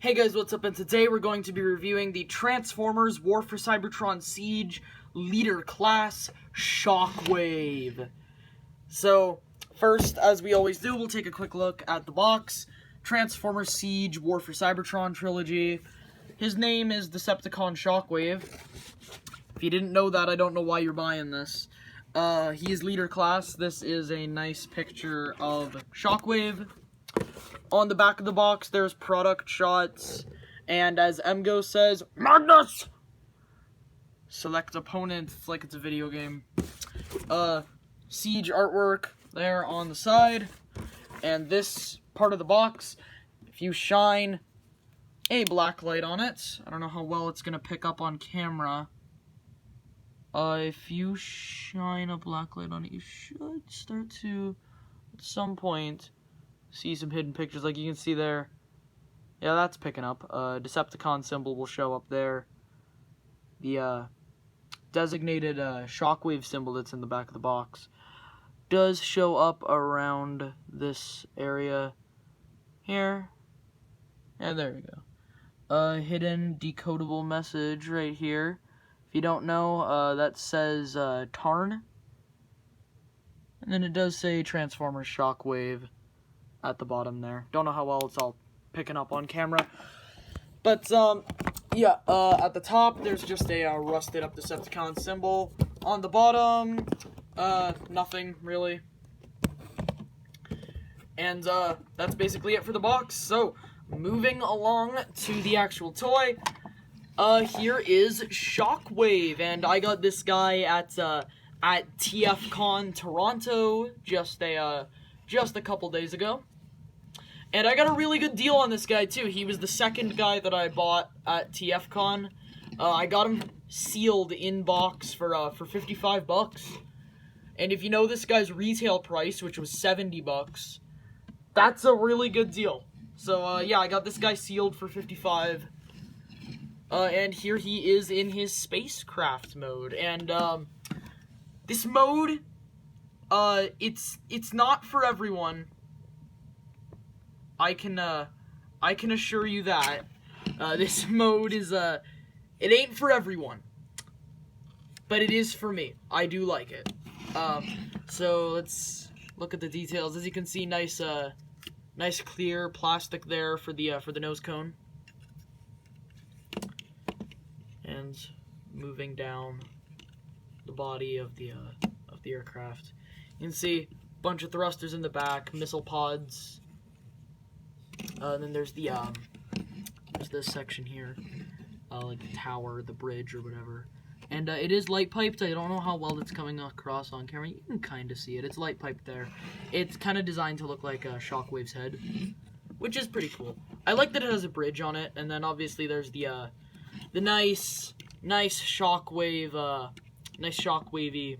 Hey guys, what's up? And today we're going to be reviewing the Transformers War for Cybertron Siege Leader Class Shockwave. So, first, as we always do, we'll take a quick look at the box. Transformers Siege War for Cybertron Trilogy. His name is Decepticon Shockwave. If you didn't know that, I don't know why you're buying this. He is Leader Class. This is a nice picture of Shockwave. On the back of the box, there's product shots, and as Emgo says, Magnus! Select opponent, it's like it's a video game. Siege artwork there on the side, and this part of the box, if you shine a black light on it, I don't know how well it's going to pick up on camera. If you shine a black light on it, you should start to, at some point, see some hidden pictures like you can see there. Yeah, that's picking up. Decepticon symbol will show up there. The designated Shockwave symbol that's in the back of the box does show up around this area here. And there we go. Hidden decodable message right here. If you don't know, that says Tarn. And then it does say Transformers Shockwave at the bottom there. Don't know how well it's all picking up on camera. But, yeah, at the top, there's just a rusted up Decepticon symbol. On the bottom, nothing, really. And, that's basically it for the box. So, moving along to the actual toy, here is Shockwave. And I got this guy at TFCon Toronto just a couple days ago. And I got a really good deal on this guy, too. He was the second guy that I bought at TFCon. I got him sealed in box for 55 bucks. And if you know this guy's retail price, which was 70 bucks, that's a really good deal. So, yeah, I got this guy sealed for 55. And here he is in his Spacecraft Mode. And, this mode, it's not for everyone. I can assure you that. This mode is, it ain't for everyone. But it is for me. I do like it. So let's look at the details. As you can see, nice clear plastic there for the nose cone. And moving down the body of the aircraft. You can see a bunch of thrusters in the back, missile pods. And then there's there's this section here, like the tower, the bridge, or whatever. And it is light piped. I don't know how well it's coming across on camera. You can kind of see it. It's light piped there. It's kind of designed to look like Shockwave's head, which is pretty cool. I like that it has a bridge on it, and then obviously there's the nice Shockwave, nice Shockwavy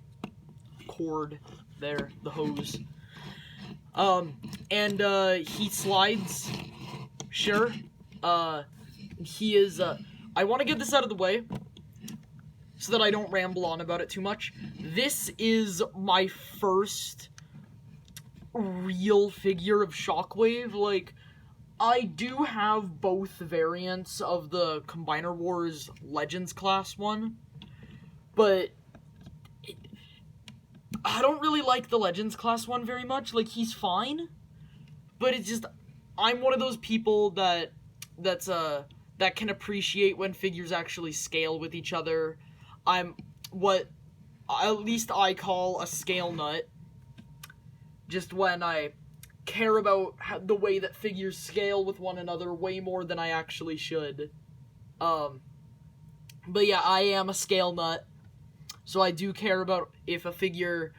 cord there, the hose. And he slides, sure. He is, I want to get this out of the way so that I don't ramble on about it too much. This is my first real figure of Shockwave. Like, I do have both variants of the Combiner Wars Legends class one, but I don't really like the Legends class one very much. Like, he's fine, but it's just, I'm one of those people that can appreciate when figures actually scale with each other. I'm what at least I call a scale nut. Just when I care about the way that figures scale with one another way more than I actually should. But yeah, I am a scale nut. So I do care about if a figure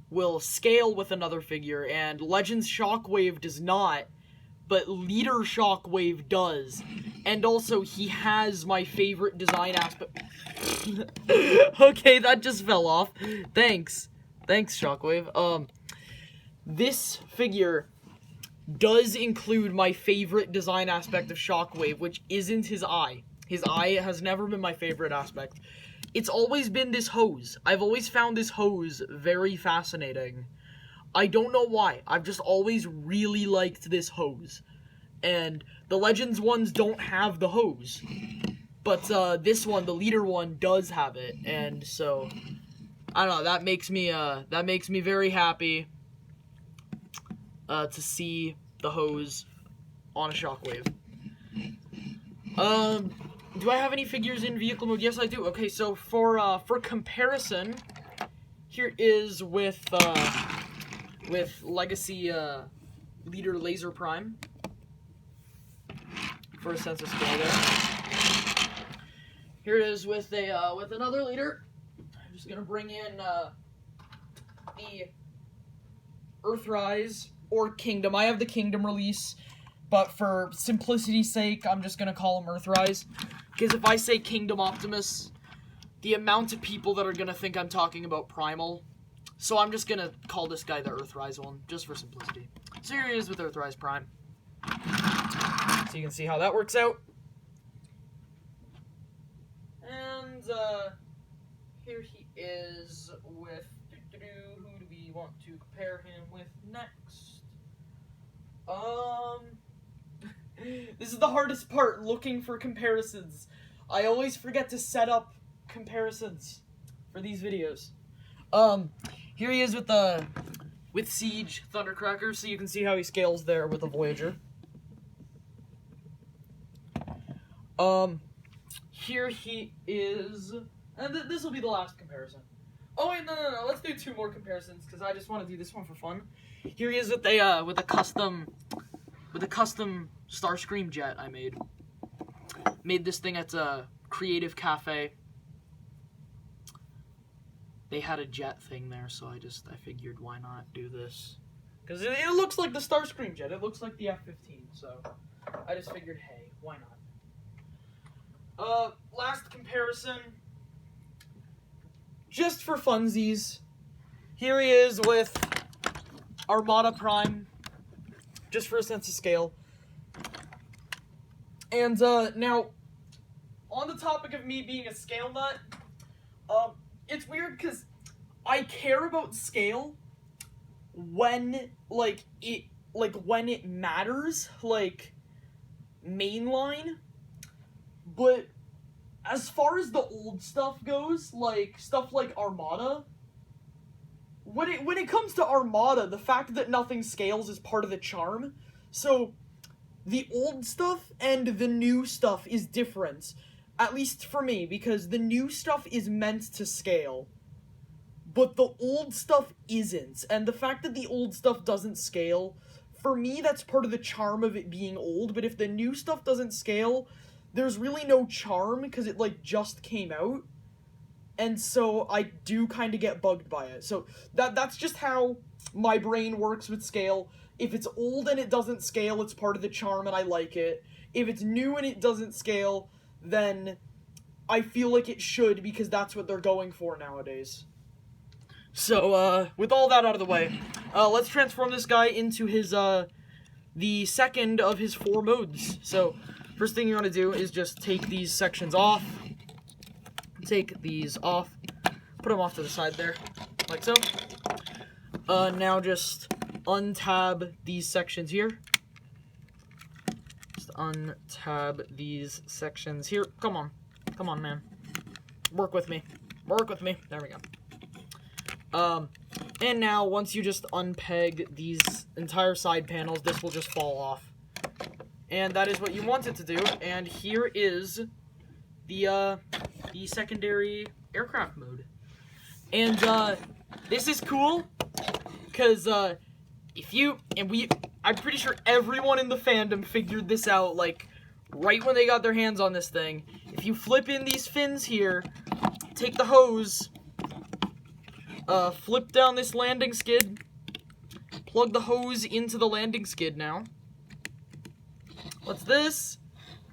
will scale with another figure, and Legends Shockwave does not, but Leader Shockwave does. And also, he has my favorite design aspect. Okay, that just fell off. Thanks, Shockwave. This figure does include my favorite design aspect of Shockwave, which isn't his eye. His eye has never been my favorite aspect. It's always been this hose. I've always found this hose very fascinating. I don't know why. I've just always really liked this hose. And The Legends ones don't have the hose. But this one, the leader one, does have it. And so, I don't know, that makes me very happy to see the hose on a Shockwave. Do I have any figures in vehicle mode? Yes, I do. Okay, so for comparison, here is with Legacy Leader Laser Prime for a sense of scale there. Here it is with another leader. I'm just gonna bring in the Earthrise or Kingdom. I have the Kingdom release, but for simplicity's sake, I'm just gonna call him Earthrise. Because if I say Kingdom Optimus, the amount of people that are gonna think I'm talking about Primal, so I'm just gonna call this guy the Earthrise one, just for simplicity. So here he is with Earthrise Prime. So you can see how that works out. And here he is with, who do we want to compare him with next? This is the hardest part, looking for comparisons. I always forget to set up comparisons for these videos. Here he is with Siege Thundercracker, so you can see how he scales there with the Voyager. Here he is, and this will be the last comparison. Oh wait, no, let's do 2 more comparisons, because I just want to do this one for fun. Here he is with a custom Starscream jet I made. Made this thing at a Creative Cafe. They had a jet thing there, so I figured why not do this. Because it looks like the Starscream jet, it looks like the F-15, so I just figured, hey, why not? Last comparison, just for funsies, here he is with Armada Prime, just for a sense of scale. And, now, on the topic of me being a scale nut, it's weird because I care about scale when, when it matters, mainline, but as far as the old stuff goes, stuff like Armada, when it comes to Armada, the fact that nothing scales is part of the charm. So the old stuff and the new stuff is different, at least for me, because the new stuff is meant to scale, but the old stuff isn't. And the fact that the old stuff doesn't scale, for me, that's part of the charm of it being old. But if the new stuff doesn't scale, there's really no charm, because it, just came out. And so I do kind of get bugged by it. So that's just how my brain works with scale. If it's old and it doesn't scale, it's part of the charm and I like it. If it's new and it doesn't scale, then I feel like it should, because that's what they're going for nowadays. So, with all that out of the way, let's transform this guy into his, the second of his 4 modes. So, first thing you want to do is just take these sections off. Take these off. Put them off to the side there, like so. Now just untab these sections here. Just untab these sections here. Come on, man. Work with me. There we go. And now, once you just unpeg these entire side panels, this will just fall off. And that is what you want it to do, and here is the secondary aircraft mode. And, this is cool, because, I'm pretty sure everyone in the fandom figured this out, right when they got their hands on this thing. If you flip in these fins here, take the hose, flip down this landing skid, plug the hose into the landing skid now. What's this?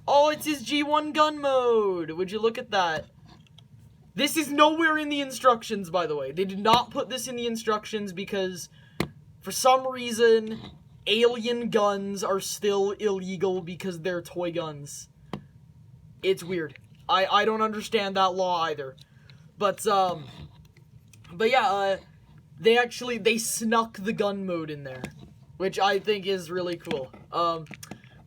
Oh, it's his G1 gun mode! Would you look at that? This is nowhere in the instructions, by the way. They did not put this in the instructions because, for some reason, alien guns are still illegal because they're toy guns. It's weird. I don't understand that law either. But yeah, they snuck the gun mode in there, which I think is really cool.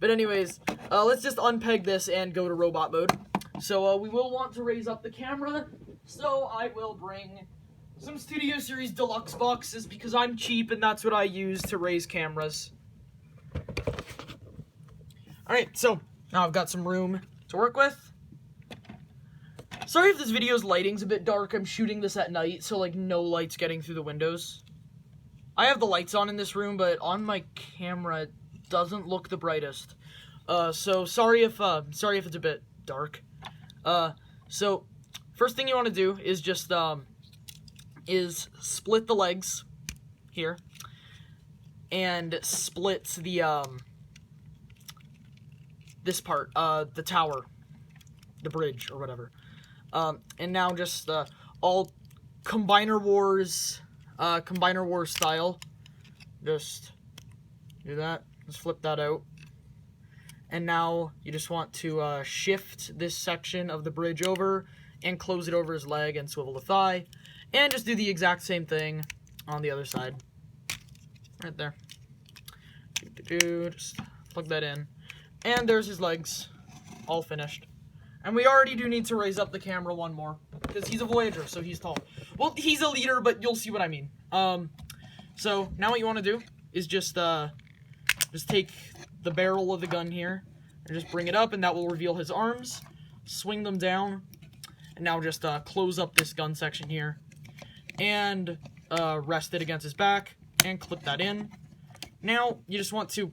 But anyways, let's just unpeg this and go to robot mode. So we will want to raise up the camera, so I will bring some Studio Series Deluxe boxes because I'm cheap and that's what I use to raise cameras. Alright, so now I've got some room to work with. Sorry if this video's lighting's a bit dark. I'm shooting this at night, so like no light's getting through the windows. I have the lights on in this room, but on my camera it doesn't look the brightest. So sorry if it's a bit dark. So first thing you want to do is just is split the legs here and split the this part, the tower, the bridge or whatever. And now just all Combiner Wars style. Just do that. Just flip that out. And now you just want to shift this section of the bridge over and close it over his leg and swivel the thigh. And just do the exact same thing on the other side. Right there. Just plug that in. And there's his legs. All finished. And we already do need to raise up the camera one more. Because he's a Voyager, so he's tall. Well, he's a leader, but you'll see what I mean. So, now what you want to do is just take the barrel of the gun here. And just bring it up, and that will reveal his arms. Swing them down. And now just close up this gun section here. And rest it against his back. And clip that in. Now, you just want to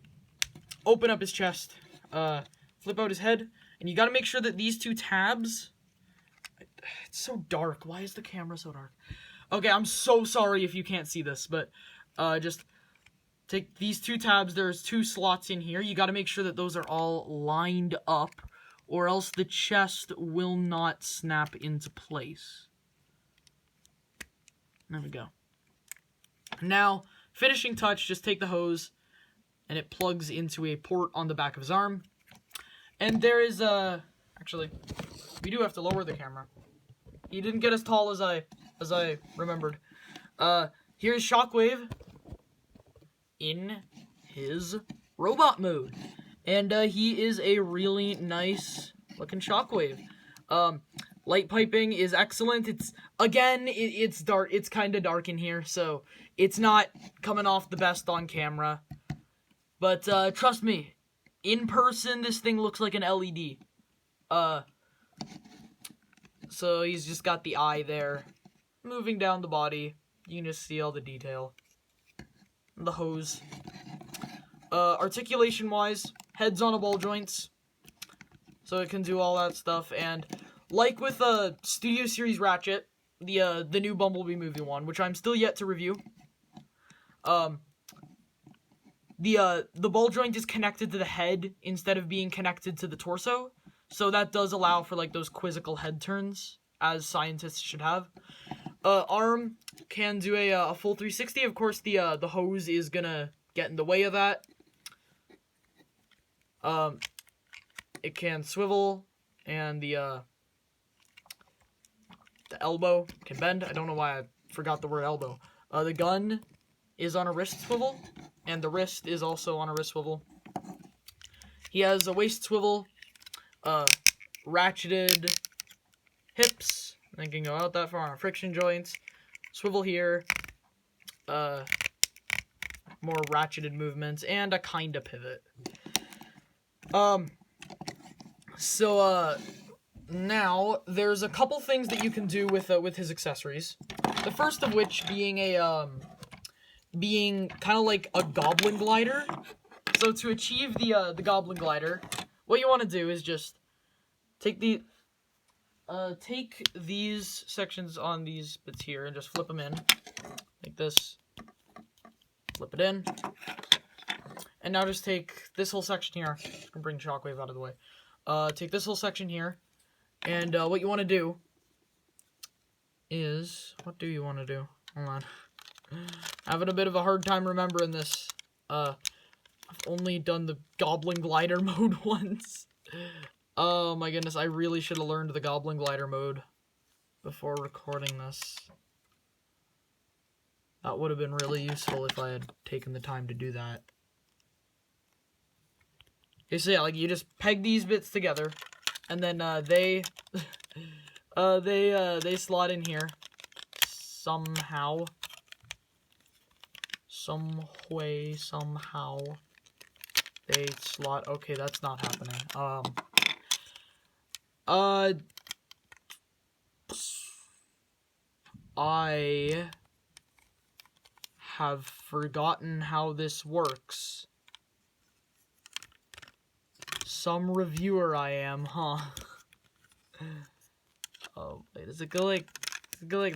open up his chest. Flip out his head. And you gotta make sure that these two tabs... It's so dark. Why is the camera so dark? Okay, I'm so sorry if you can't see this, but just take these two tabs. There's two slots in here. You gotta make sure that those are all lined up, or else the chest will not snap into place. There we go. Now, finishing touch, just take the hose, and it plugs into a port on the back of his arm. And there is actually, we do have to lower the camera. He didn't get as tall as I remembered. Here's Shockwave in his robot mode. And he is a really nice looking Shockwave. Light piping is excellent. It's, again, it's dark. It's kind of dark in here, so it's not coming off the best on camera. But trust me, in person, this thing looks like an LED. So he's just got the eye there. Moving down the body. You can just see all the detail. The hose. Articulation-wise, head's on a ball joints. So it can do all that stuff. And like with Studio Series Ratchet, the new Bumblebee movie one, which I'm still yet to review. The ball joint is connected to the head instead of being connected to the torso. So that does allow for like those quizzical head turns, as scientists should have. Arm can do a full 360. Of course, the hose is gonna get in the way of that. It can swivel, and the elbow can bend. I don't know why I forgot the word elbow. The gun is on a wrist swivel, and the wrist is also on a wrist swivel. He has a waist swivel, ratcheted hips, and can go out that far on friction joints, swivel here, more ratcheted movements, and a kinda pivot. Now, there's a couple things that you can do with his accessories. The first of which being being kind of like a goblin glider. So to achieve the goblin glider, what you want to do is just take these sections on these bits here and just flip them in, like this. Flip it in, and now just take this whole section here. I'm gonna bring Shockwave out of the way. Take this whole section here, and what you want to do is, what do you want to do? Hold on. Having a bit of a hard time remembering this. I've only done the Goblin Glider mode once. Oh my goodness, I really should have learned the Goblin Glider mode before recording this. That would have been really useful if I had taken the time to do that. Okay, so yeah, like, you just peg these bits together, and then, they slot in here somehow. Some way, somehow. They slot, okay, that's not happening. I have forgotten how this works. Some reviewer I am, huh? Oh, wait, does it go like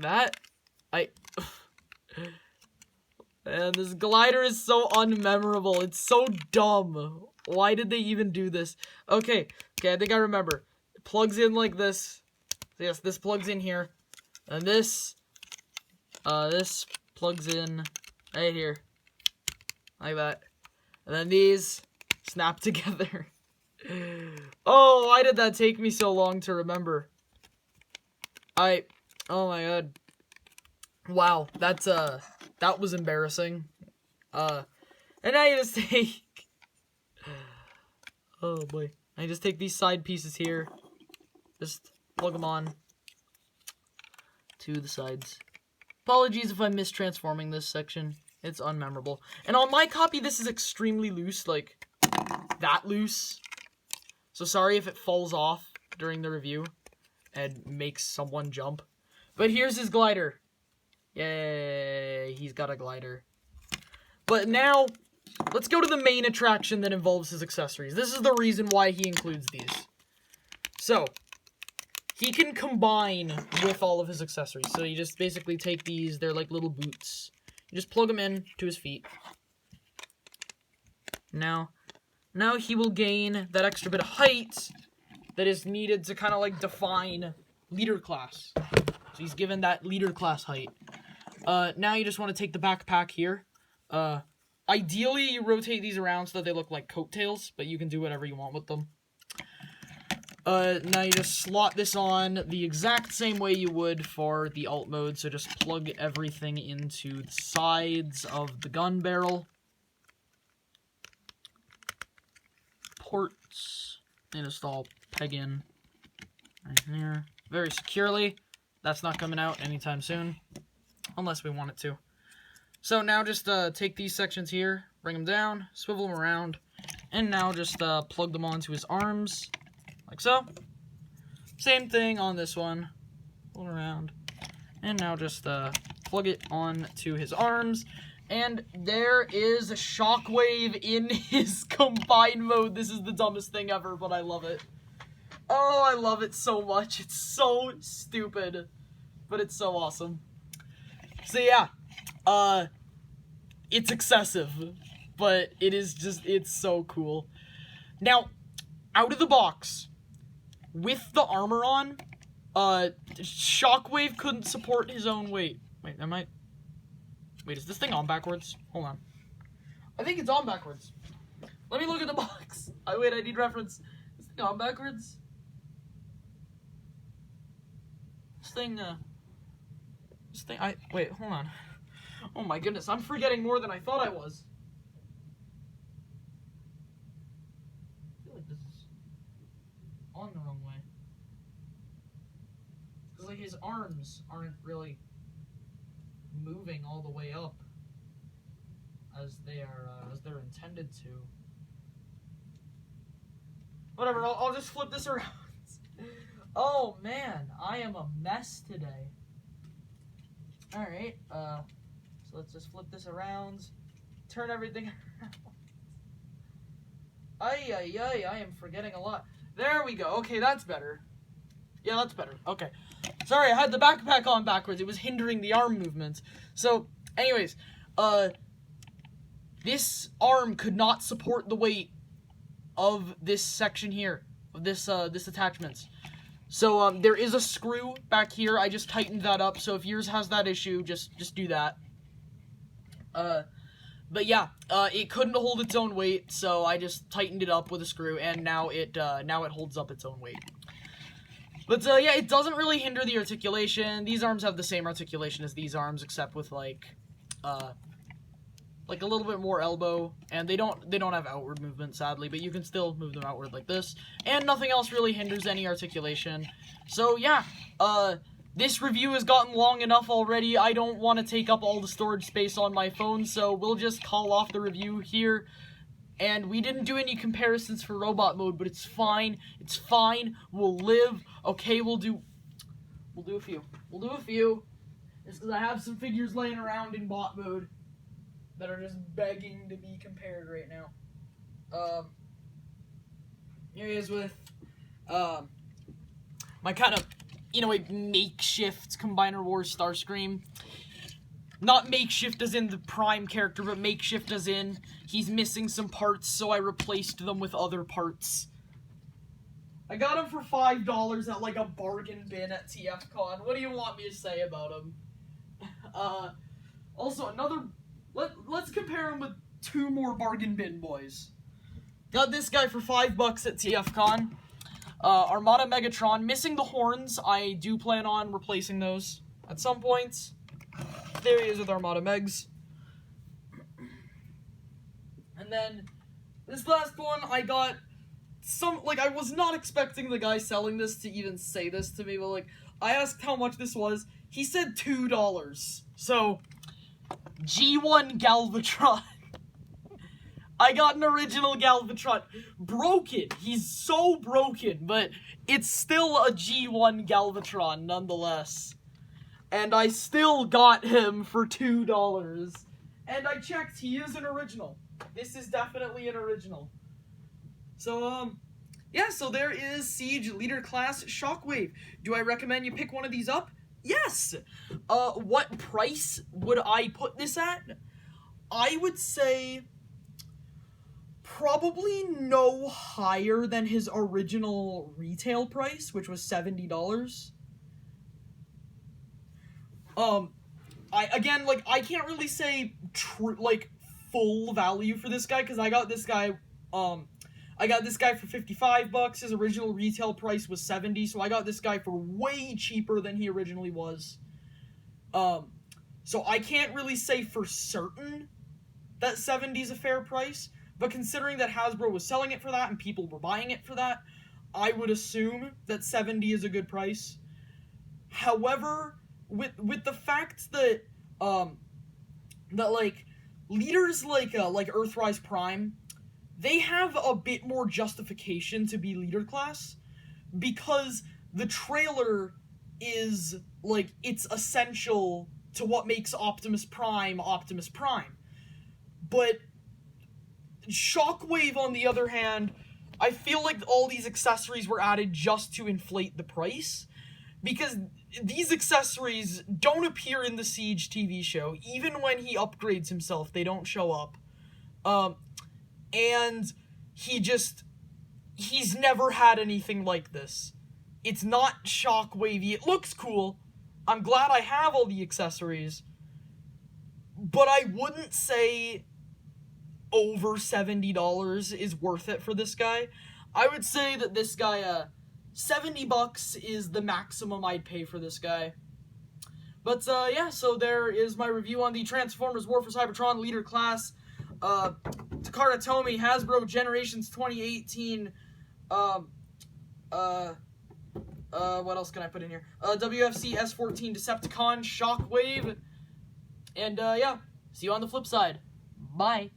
that? Man, this glider is so unmemorable. It's so dumb. Why did they even do this? Okay, I think I remember. It plugs in like this. So yes, this plugs in here. And this plugs in right here. Like that. And then these snap together. Oh, why did that take me so long to remember? Oh my god. Wow, that was embarrassing. And now you just take... Oh boy. I just take these side pieces here. Just plug them on to the sides. Apologies if I'm mistransforming this section. It's unmemorable. And on my copy, this is extremely loose, like, that loose. So sorry if it falls off during the review and makes someone jump. But here's his glider. Yay, he's got a glider. But now, let's go to the main attraction that involves his accessories. This is the reason why he includes these. So, he can combine with all of his accessories. So you just basically take these, they're like little boots. You just plug them in to his feet. Now he will gain that extra bit of height that is needed to kind of like define leader class. So he's given that leader class height. Now you just want to take the backpack here. Ideally you rotate these around so that they look like coattails, but you can do whatever you want with them. Now you just slot this on the exact same way you would for the alt mode, so just plug everything into the sides of the gun barrel. Ports, and just all peg in right here, very securely. That's not coming out anytime soon, unless we want it to. So now just take these sections here, bring them down, swivel them around, and now just plug them onto his arms. Like so. Same thing on this one. Pull it around. And now just plug it on to his arms. And there is a Shockwave in his combined mode. This is the dumbest thing ever, but I love it. Oh, I love it so much. It's so stupid. But it's so awesome. So yeah. It's excessive. But it is just, it's so cool. Now, out of the box, with the armor on, Shockwave couldn't support his own weight. Wait, wait, is this thing on backwards? Hold on. I think it's on backwards. Let me look at the box. Wait, I need reference. Is this thing on backwards? Wait, hold on. Oh my goodness, I'm forgetting more than I thought I was. On the wrong way. Because, like, his arms aren't really moving all the way up as they're intended to. Whatever, I'll just flip this around. Oh, man, I am a mess today. Alright, so let's just flip this around. Turn everything around. I am forgetting a lot. There we go. Okay, that's better. Yeah, that's better. Okay. Sorry, I had the backpack on backwards. It was hindering the arm movements. So, anyways, this arm could not support the weight of this section here, of this attachment. So, there is a screw back here. I just tightened that up. So if yours has that issue, just do that. But yeah, it couldn't hold its own weight, so I just tightened it up with a screw, and now it holds up its own weight. But, yeah, it doesn't really hinder the articulation. These arms have the same articulation as these arms, except with, like, like a little bit more elbow, and they don't have outward movement, sadly, but you can still move them outward like this, and nothing else really hinders any articulation. So yeah, this review has gotten long enough already. I don't want to take up all the storage space on my phone, so we'll just call off the review here. And we didn't do any comparisons for robot mode, but it's fine. It's fine. We'll live. Okay, we'll do a few. We'll do a few. Just because I have some figures laying around in bot mode that are just begging to be compared right now. Here he is with my kind of, you know, a makeshift Combiner Wars Starscream. Not makeshift as in the prime character, but makeshift as in he's missing some parts, so I replaced them with other parts. I got him for $5 at like a bargain bin at TFCon. What do you want me to say about him? Also, let's compare him with two more bargain bin boys. Got this guy for $5 at TFCon. Armada Megatron, missing the horns. I do plan on replacing those at some point. There he is with Armada Megs. And then, this last one, I got some, like, I was not expecting the guy selling this to even say this to me, but, like, I asked how much this was. He said $2. So, G1 Galvatron. I got an original Galvatron. Broken. He's so broken, but it's still a G1 Galvatron nonetheless. And I still got him for $2. And I checked, he is an original. This is definitely an original. So, yeah, so there is Siege Leader Class Shockwave. Do I recommend you pick one of these up? Yes! What price would I put this at? I would say probably no higher than his original retail price, which was $70. I can't really say full value for this guy, because I got this guy for $55. His original retail price was $70, so I got this guy for way cheaper than he originally was. So I can't really say for certain that $70 is a fair price, but considering that Hasbro was selling it for that and people were buying it for that, I would assume that $70 is a good price. However, with the fact that leaders like Earthrise Prime, they have a bit more justification to be leader class, because the trailer is, like, it's essential to what makes Optimus Prime Optimus Prime. But Shockwave, on the other hand, I feel like all these accessories were added just to inflate the price, because these accessories don't appear in the Siege TV show. Even when he upgrades himself, they don't show up. And he's never had anything like this. It's not Shockwavy. It looks cool. I'm glad I have all the accessories. But I wouldn't say over $70 is worth it for this guy. I would say that this guy, $70 is the maximum I'd pay for this guy. But, yeah, so there is my review on the Transformers War for Cybertron Leader Class. Takara Tomy, Hasbro Generations 2018, what else can I put in here? WFC S14 Decepticon Shockwave. And, yeah, see you on the flip side. Bye.